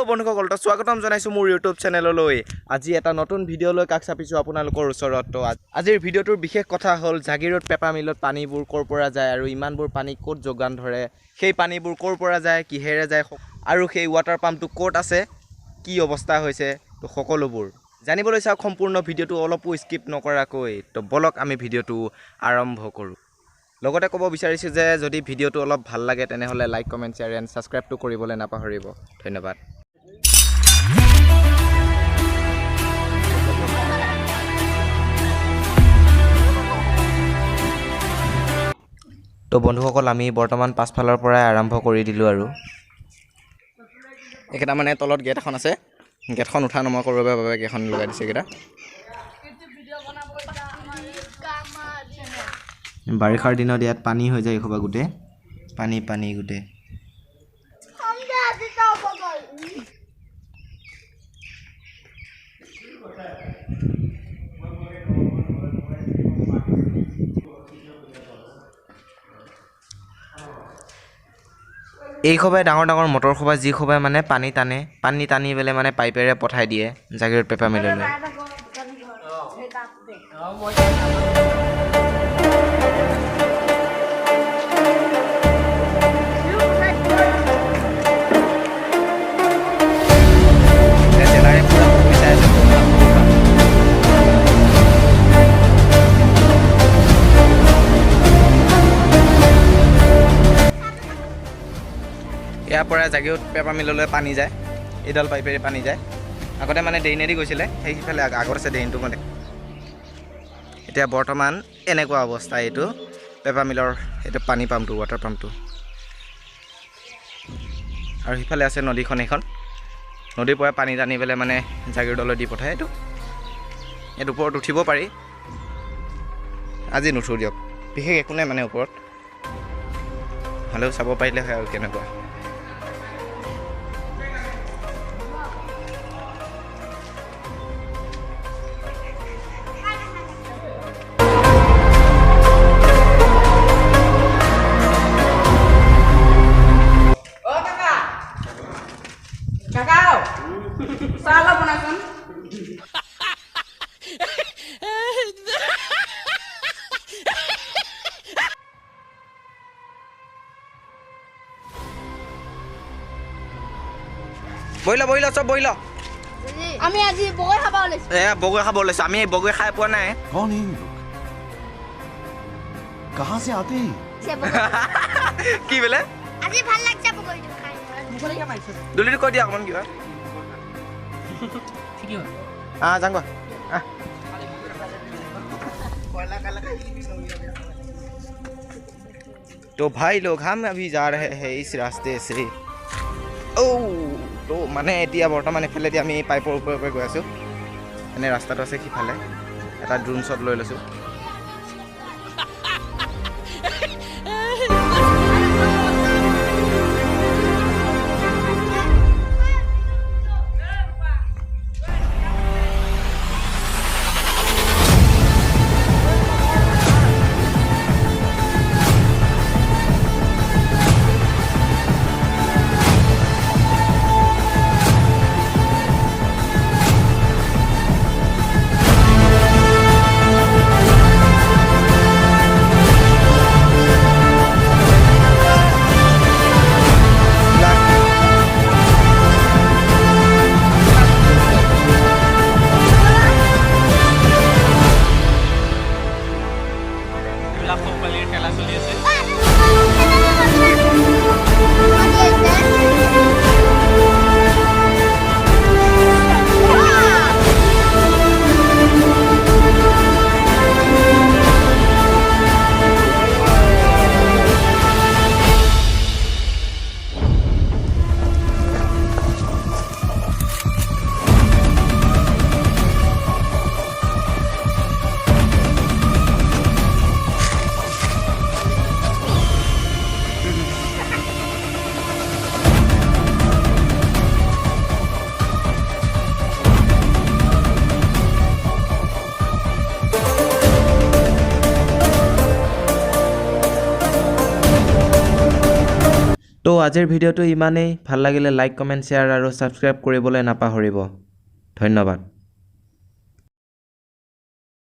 বন্ধুসকল তো স্বাগতম জনাইছো মোৰ ইউটিউব চেনেললৈ। আজি এটা নতুন ভিডিঅ' লৈ কাষ চাপিছো আপোনালোকৰ ওচৰত। তো আজিৰ ভিডিঅ'টোৰ বিশেষ কথা হ'ল জাগিৰোড পেপাৰ মিলত পানীবোৰ ক'ৰ পৰা যায় আৰু ইমানবোৰ পানী ক'ত যোগান ধৰে, সেই পানীবোৰ ক'ৰ পৰা যায়, কিহেৰে যায় আৰু সেই ৱাটাৰ পাম্পটো ক'ত আছে, কি অৱস্থা হৈছে, তো সকলোবোৰ জানিবলৈ চাওক সম্পূৰ্ণ ভিডিঅ'টো অলপো স্কিপ নকৰাকৈ। তো বলক আমি ভিডিঅ'টো আৰম্ভ কৰোঁ। লগতে ক'ব বিচাৰিছোঁ যে যদি ভিডিঅ'টো অলপ ভাল লাগে তেনেহ'লে লাইক কমেণ্ট শ্বেয়াৰ এণ্ড ছাবস্ক্ৰাইবটো কৰিবলৈ নাপাহৰিব। ধন্যবাদ। তো বন্ধুসকল আমি বৰ্তমান পাছফালৰ পৰাই আৰম্ভ কৰি দিলোঁ আৰু এইকেইটা মানে তলত গেট এখন আছে, গেটখন উঠা নমা কৰিবৰ বাবে গেটখন লগাই দিছে। এইকেইটা বাৰিষাৰ দিনত ইয়াত পানী হৈ যায়, এইসোপা গোটেই পানী গোটেই। এই সবাই ডাঙৰ ডাঙৰ মটৰ সবাই যি সবাই মানে পানী টানি পেলাই মানে পাইপেৰে পঠাই দিয়ে জাগিৰোড পেপাৰ মিললৈ। ইয়াৰ পৰা জাগিৰোড পেপাৰ মিললৈ পানী যায়, এইডাল পাইপেৰে পানী যায়। আগতে মানে ড্ৰেইনেদি গৈছিলে, সেইফালে আগত আছে ড্ৰেইনটো মানে। এতিয়া বৰ্তমান এনেকুৱা অৱস্থা, এইটো পেপাৰ মিলৰ এইটো পানী পাম্পটো, ৱাটাৰ পাম্পটো। আৰু সিফালে আছে নদীখন, এইখন নদীৰ পৰা পানী টানি পেলাই মানে জাগিৰোডলৈ দি পঠায়। এইটো ওপৰত উঠিব পাৰি, আজি নুঠো দিয়ক, বিশেষ একো নাই মানে ওপৰত, হ'লেও চাব পাৰিলে হয় আৰু কেনেকুৱা। বহিল চব বহিল। আমি আজি বগৈ খাব ওলাইছো। বগৈ খাব ওলাইছো। আমি বগৈ খাই পোৱা নাই। कौन है ये लोग? कहाँ से आते हैं? কি বোলে আজি ভাল লাগছে বগৈটো খাই। দুলিটো কৈ দিয়া অকণমান কিবা। যাংগা तो भाई लोग हम अभी जा रहे हैं इस रास्ते से। তো মানে এতিয়া বৰ্তমান এফালে আমি পাইপৰ ওপৰে গৈ আছোঁ। এনে ৰাস্তাটো আছে সিফালে, এটা ড্ৰোন শ্বট লৈ লৈছোঁ। তো আজিৰ ভিডিঅ'টো ইমানেই ভাল লাগিলে লাইক কমেণ্ট শ্বেয়াৰ আৰু ছাবস্ক্ৰাইব কৰিবলৈ নাপাহৰিব ধন্যবাদ